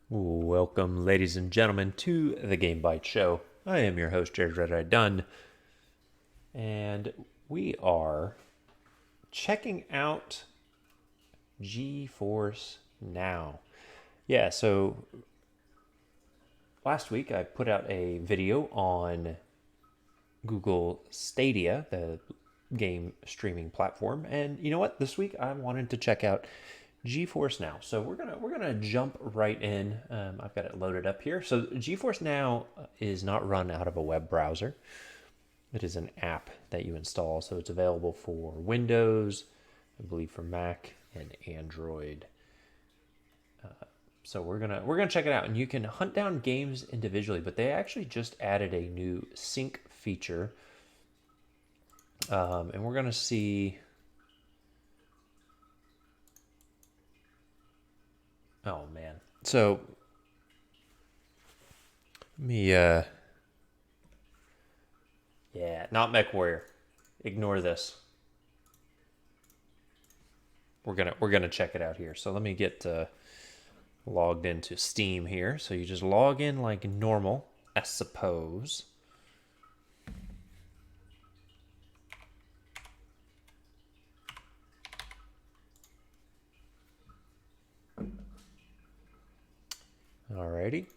Welcome, ladies and gentlemen, to the Game Bytes Show. I am your host, Jerod, and we are checking out GeForce Now. Yeah, so last week I put out a video on Google Stadia, the game streaming platform, and you know what? This week I wanted to check out GeForce Now. So we're gonna jump right in. I've got it loaded up here. So GeForce Now is not run out of a web browser. It is an app that you install. So it's available for Windows, I believe for Mac and Android. So we're gonna check it out, and you can hunt down games individually. But they actually just added a new sync feature, and we're gonna see. Oh man. So me yeah, not MechWarrior. Ignore this. We're gonna check it out here. So let me get logged into Steam here. So you just log in like normal, I suppose. Alrighty.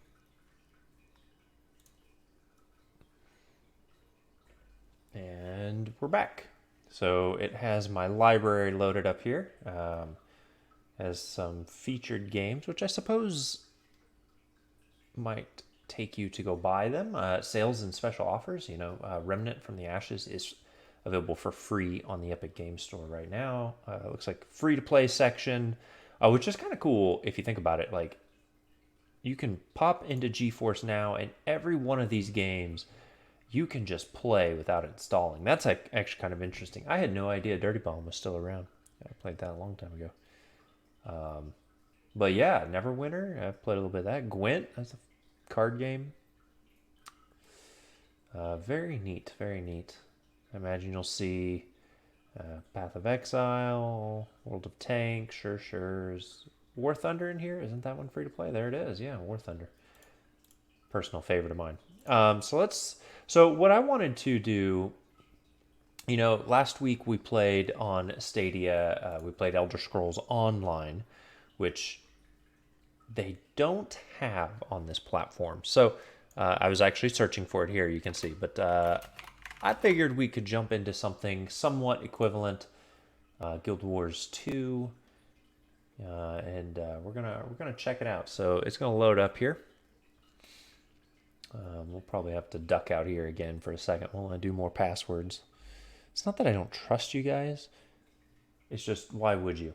And we're back. So it has my library loaded up here. Has some featured games, which I suppose might take you to go buy them. Sales and special offers. Remnant from the Ashes is available for free on the Epic Games Store right now. Looks like free to play section, which is kind of cool if you think about it. Like, you can pop into GeForce Now, and every one of these games you can just play without installing. That's like actually kind of interesting. I had no idea Dirty Bomb was still around. I played that a long time ago. But yeah, Neverwinter, I played a little bit of that. Gwent, that's a card game. Very neat, very neat. I imagine you'll see Path of Exile, World of Tanks, sure. Is War Thunder in here? Isn't that one free to play? There it is. Yeah, War Thunder. Personal favorite of mine. So what I wanted to do, last week we played on Stadia. We played Elder Scrolls Online, which they don't have on this platform. So I was actually searching for it here. You can see, but I figured we could jump into something somewhat equivalent, Guild Wars 2, and we're gonna check it out. So it's gonna load up here. We'll probably have to duck out here again for a second while I do more passwords. It's not that I don't trust you guys. It's just, why would you?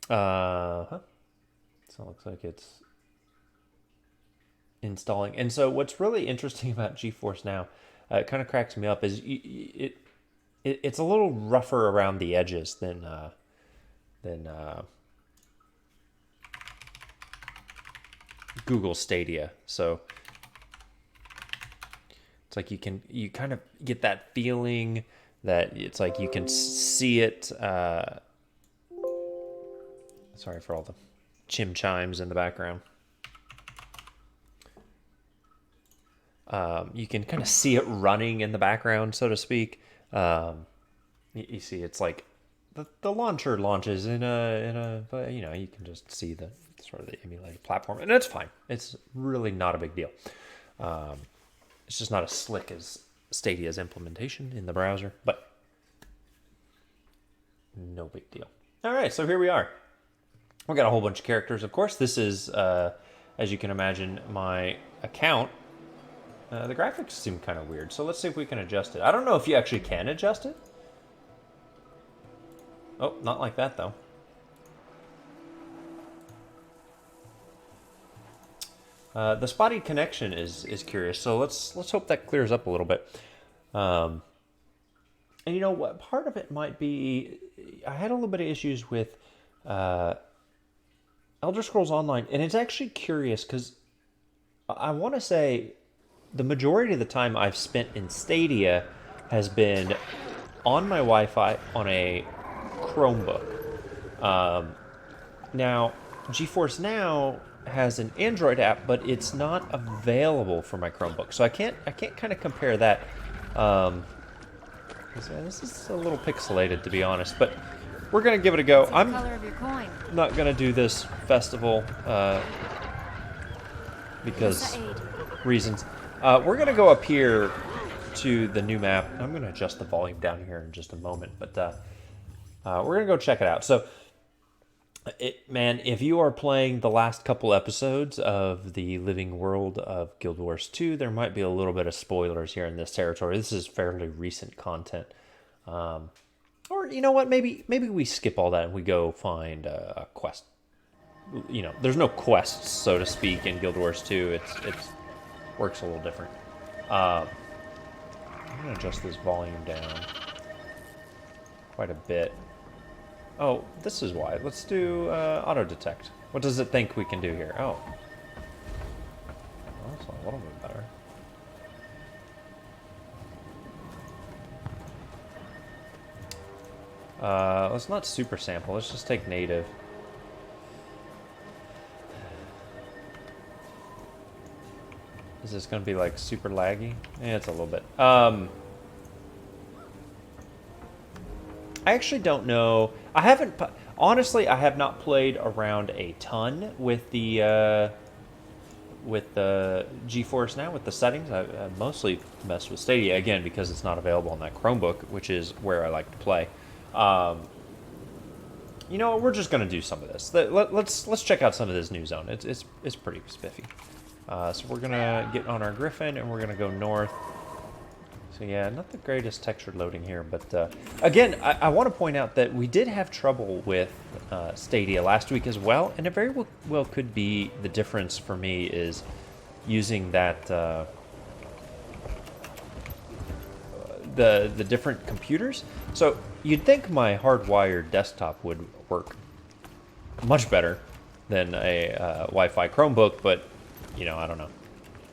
So it looks like it's installing. And so what's really interesting about GeForce Now, it kind of cracks me up, is it's a little rougher around the edges than Google Stadia. So it's like you kind of get that feeling that it's like you can see it. Sorry for all the chim chimes in the background. You can kind of see it running in the background, so to speak. You see, it's like the launcher launches but you can just see the sort of the emulated platform, and it's fine. It's really not a big deal. It's just not as slick as Stadia's implementation in the browser, but no big deal. All right, so here we are. We got a whole bunch of characters, of course. This is, as you can imagine, my account. The graphics seem kind of weird, so let's see if we can adjust it. I don't know if you actually can adjust it. Oh, not like that, though. The spotty connection is curious, so let's hope that clears up a little bit. And you know what? Part of it might be I had a little bit of issues with Elder Scrolls Online, and it's actually curious because I want to say the majority of the time I've spent in Stadia has been on my Wi-Fi on a Chromebook. Now, GeForce Now has an Android app, but it's not available for my Chromebook, so I can't kind of compare that. This is a little pixelated, to be honest, but we're gonna give it a go. I'm not gonna do this festival because reasons. We're gonna go up here to the new map. I'm gonna adjust the volume down here in just a moment, but we're gonna go check it out. So, man, if you are playing the last couple episodes of the Living World of Guild Wars 2, there might be a little bit of spoilers here in this territory. This is fairly recent content. Or, you know what, maybe we skip all that and we go find a quest. You know, there's no quests, so to speak, in Guild Wars 2. It's works a little different. I'm going to adjust this volume down quite a bit. Oh, this is why. Let's do auto detect. What does it think we can do here? Oh. Well, that's a little bit better. Let's not super sample. Let's just take native. Is this going to be like super laggy? Yeah, it's a little bit. I actually don't know. I haven't, honestly, I have not played around a ton with the GeForce Now, with the settings. I mostly messed with Stadia, again, because it's not available on that Chromebook, which is where I like to play. You know what, we're just going to do some of this. Let's check out some of this new zone. It's pretty spiffy. So we're going to get on our Griffin, and we're going to go north. So yeah, not the greatest textured loading here, but again, I want to point out that we did have trouble with Stadia last week as well, and it very well could be the difference for me is using that the different computers. So you'd think my hardwired desktop would work much better than a Wi-Fi Chromebook, but you know, I don't know.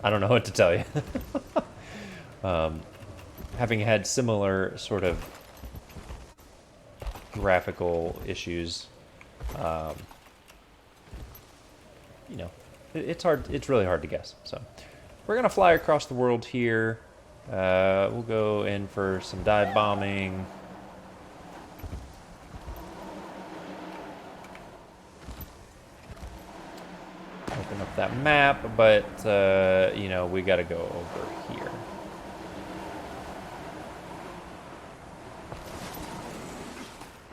I don't know what to tell you. Having had similar sort of graphical issues, you know, it's hard. It's really hard to guess. So we're gonna fly across the world here. We'll go in for some dive bombing. Open up that map, but you know, we got to go over here.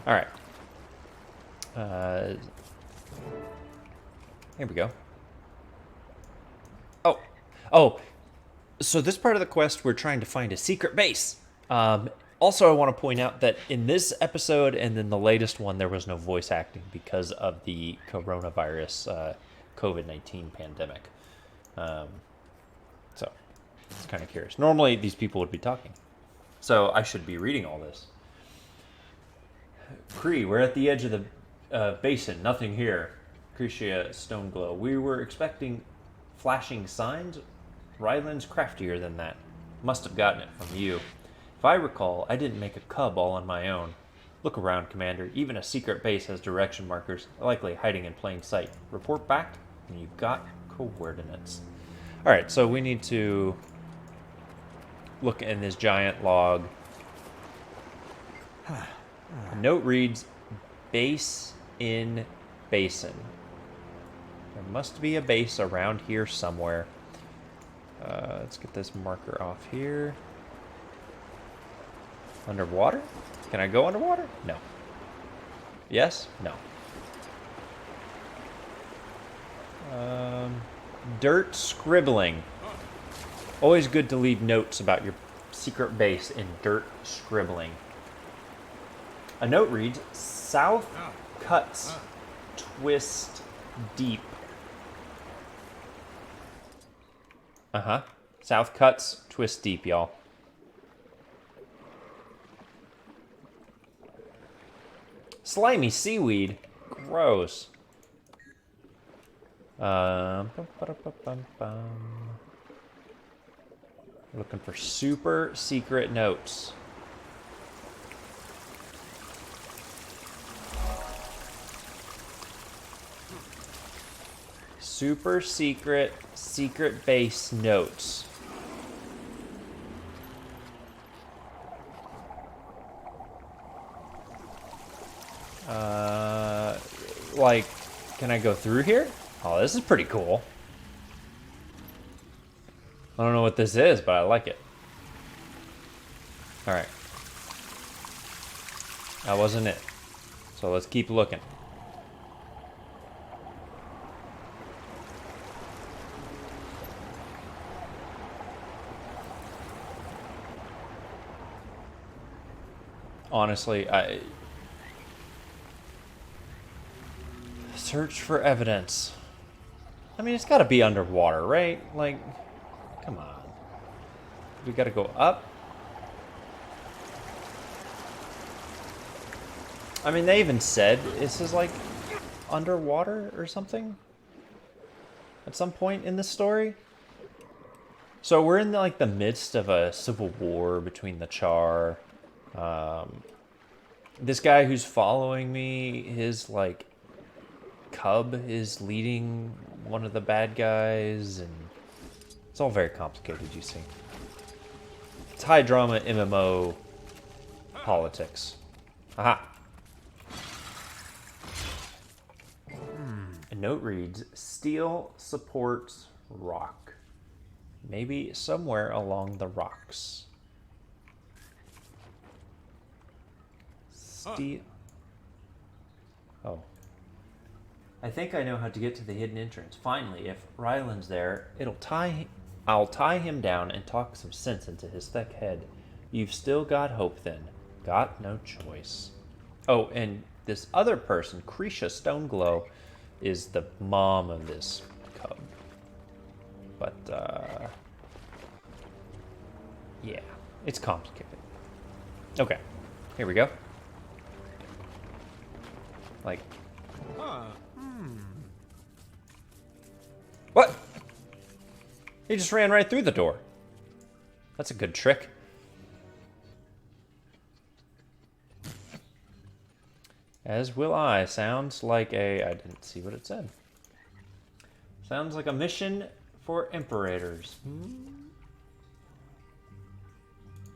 All right. Here we go. Oh. So this part of the quest, we're trying to find a secret base. Also, I want to point out that in this episode and then the latest one, there was no voice acting because of the coronavirus, COVID-19 pandemic. So it's kind of curious. Normally, these people would be talking. So I should be reading all this. Cree, we're at the edge of the basin. Nothing here. Cretia Stone Glow. We were expecting flashing signs. Ryland's craftier than that. Must have gotten it from you. If I recall, I didn't make a cub all on my own. Look around, Commander. Even a secret base has direction markers, likely hiding in plain sight. Report back when you've got coordinates. All right, so we need to look in this giant log. A note reads, base in basin. There must be a base around here somewhere. Let's get this marker off here. Underwater? Can I go underwater? No. Yes? No. Dirt scribbling. Always good to leave notes about your secret base in dirt scribbling. A note reads, South cuts twist deep. Uh-huh. South cuts twist deep, y'all. Slimy seaweed. Gross. Looking for super secret notes. Super secret base notes. Like, can I go through here? Oh, this is pretty cool. I don't know what this is, but I like it. All right. That wasn't it. So let's keep looking. Honestly, search for evidence. I mean, it's got to be underwater, right? Like, come on. We got to go up. I mean, they even said this is like underwater or something at some point in this story. So we're in like the midst of a civil war between the Char. This guy who's following me, his like cub is leading one of the bad guys, and it's all very complicated, you see. It's high drama MMO politics. Aha. A note reads, steel supports rock. Maybe somewhere along the rocks. Steel. Oh. I think I know how to get to the hidden entrance. Finally, if Ryland's there, I'll tie him down and talk some sense into his thick head. You've still got hope then. Got no choice. Oh, and this other person, Krisha Stoneglow, is the mom of this cub. But, yeah, it's complicated. Okay, here we go. Like, what? He just ran right through the door. That's a good trick. As will I. Sounds like a... I didn't see what it said. Sounds like a mission for Emperators.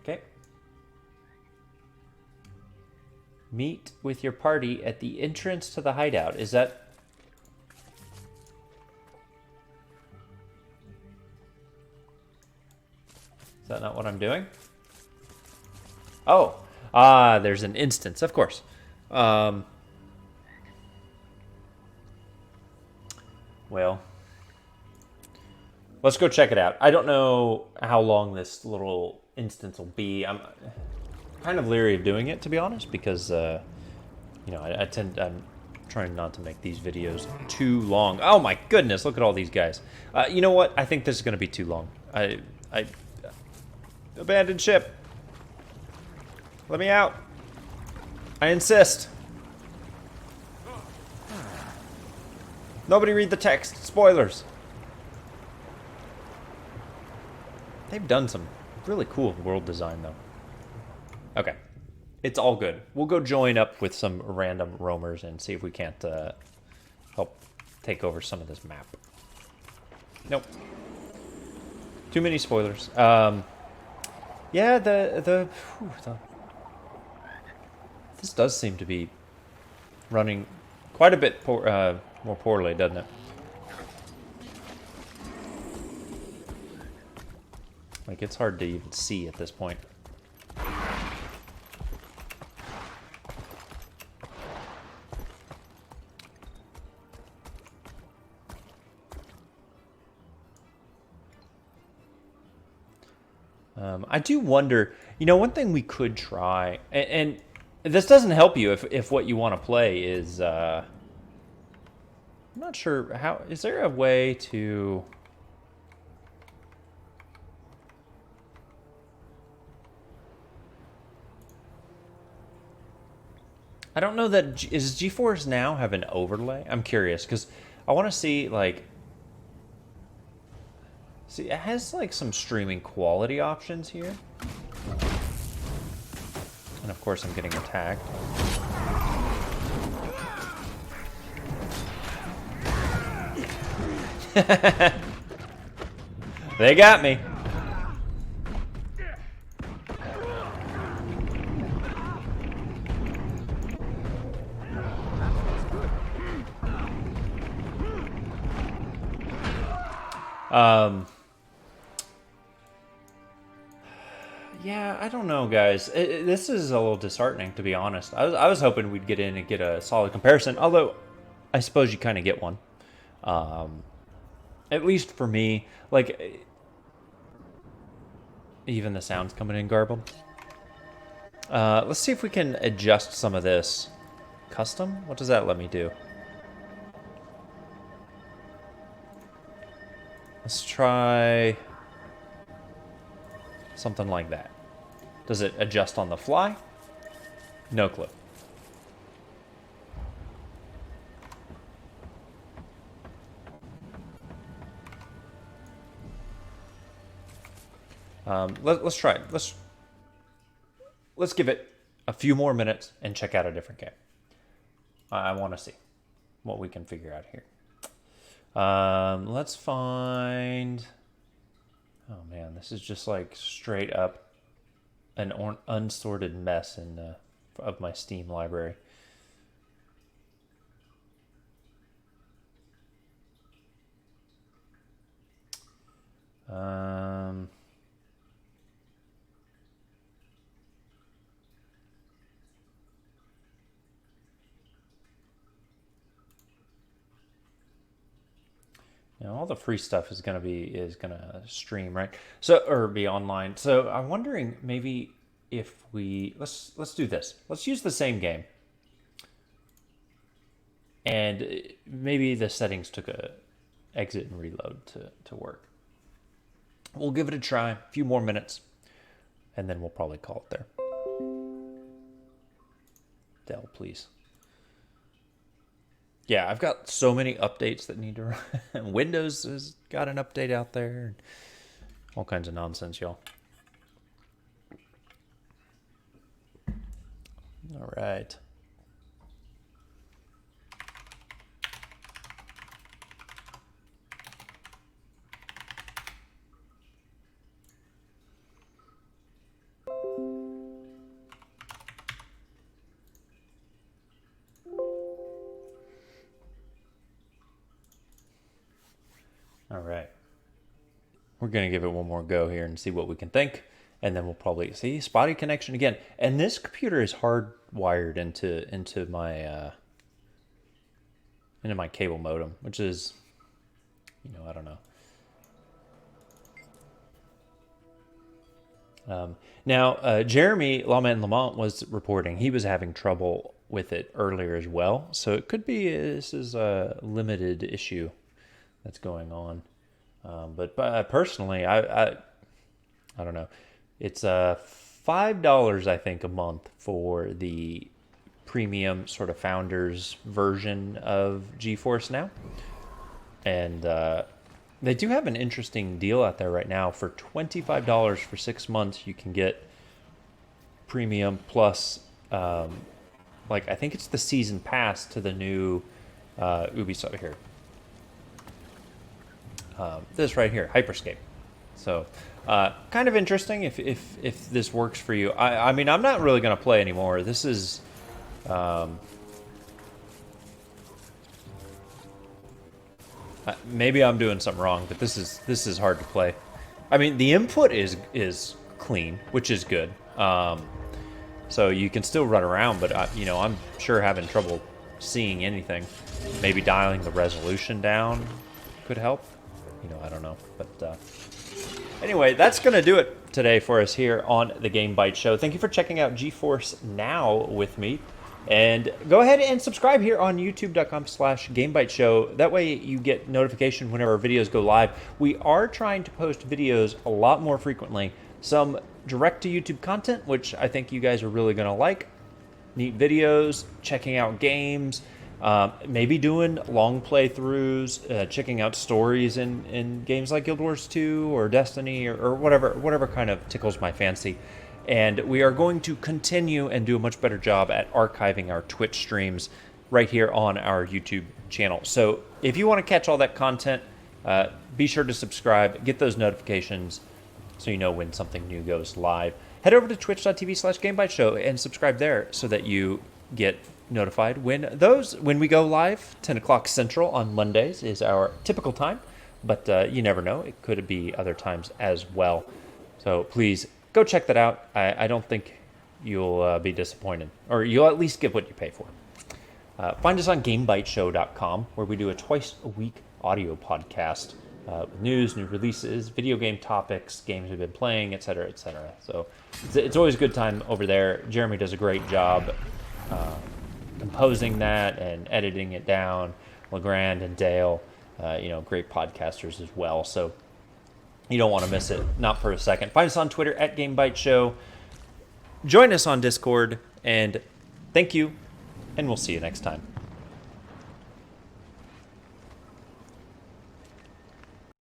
Okay. Meet with your party at the entrance to the hideout. Is that... Is that not what I'm doing? Oh. Ah, there's an instance. Of course. Well, let's go check it out. I don't know how long this little instance will be. I'm kind of leery of doing it, to be honest, because, you know, I'm trying not to make these videos too long. Oh my goodness, look at all these guys. You know what? I think this is going to be too long. Abandoned ship. Let me out. I insist. Nobody read the text. Spoilers. They've done some really cool world design, though. Okay. It's all good. We'll go join up with some random roamers and see if we can't help take over some of this map. Nope. Too many spoilers. Yeah, this does seem to be running quite a bit more poorly, doesn't it? Like, it's hard to even see at this point. I do wonder, you know, one thing we could try, and this doesn't help you if what you want to play is, I'm not sure how, is there a way to, I don't know that, does GeForce Now have an overlay? I'm curious, because I want to see, like, see, it has, like, some streaming quality options here. And, of course, I'm getting attacked. They got me. Yeah, I don't know, guys. This is a little disheartening, to be honest. I was hoping we'd get in and get a solid comparison, although I suppose you kind of get one. At least for me, like, even the sound's coming in garbled. Let's see if we can adjust some of this. Custom? What does that let me do? Let's try something like that. Does it adjust on the fly? No clue. Let's try it. Let's give it a few more minutes and check out a different game. I want to see what we can figure out here. Let's find... Oh man, this is just like straight up an unsorted mess of my Steam library. Now all the free stuff is gonna stream, right? So, or be online. So I'm wondering maybe if let's do this. Let's use the same game, and maybe the settings took a exit and reload to work. We'll give it a try. A few more minutes, and then we'll probably call it there. Dell, please. Yeah, I've got so many updates that need to run. Windows has got an update out there. All kinds of nonsense, y'all. All right. All right. We're going to give it one more go here and see what we can think. And then we'll probably see spotty connection again. And this computer is hardwired into my cable modem, which is, I don't know. Now, Jeremy Lawman Lamont was reporting he was having trouble with it earlier as well. So it could be this is a limited issue that's going on. But personally, I don't know. It's $5, I think, a month for the premium sort of founders version of GeForce Now. And they do have an interesting deal out there right now. For $25 for 6 months, you can get premium plus, I think it's the season pass to the new Ubisoft here. This right here, Hyperscape. So, kind of interesting if this works for you. I mean, I'm not really going to play anymore. This is, maybe I'm doing something wrong, but this is hard to play. I mean, the input is clean, which is good. So you can still run around, but I'm sure having trouble seeing anything. Maybe dialing the resolution down could help. I don't know, but anyway, that's going to do it today for us here on the Game Bytes Show. Thank you for checking out GeForce Now with me, and go ahead and subscribe here on youtube.com/GameBytesShow. That way you get notification whenever our videos go live. We are trying to post videos a lot more frequently, some direct to YouTube content, which I think you guys are really going to like. Neat videos, checking out games, maybe doing long playthroughs, checking out stories in games like Guild Wars 2 or Destiny or whatever kind of tickles my fancy. And we are going to continue and do a much better job at archiving our Twitch streams right here on our YouTube channel. So if you want to catch all that content, Be sure to subscribe, get those notifications so you know when something new goes live. Head over to twitch.tv/GameByteShow and subscribe there so that you get notified when we go live. 10 o'clock Central on Mondays is our typical time, but you never know. It could be other times as well. So please go check that out. I don't think you'll be disappointed, or you'll at least get what you pay for. Find us on GameByteShow.com, where we do a twice-a-week audio podcast with news, new releases, video game topics, games we've been playing, etc., etc. So it's always a good time over there. Jeremy does a great job composing that and editing it down. LeGrand and Dale, great podcasters as well. So you don't want to miss it, not for a second. Find us on Twitter at GameByteShow. Join us on Discord, and thank you, and we'll see you next time.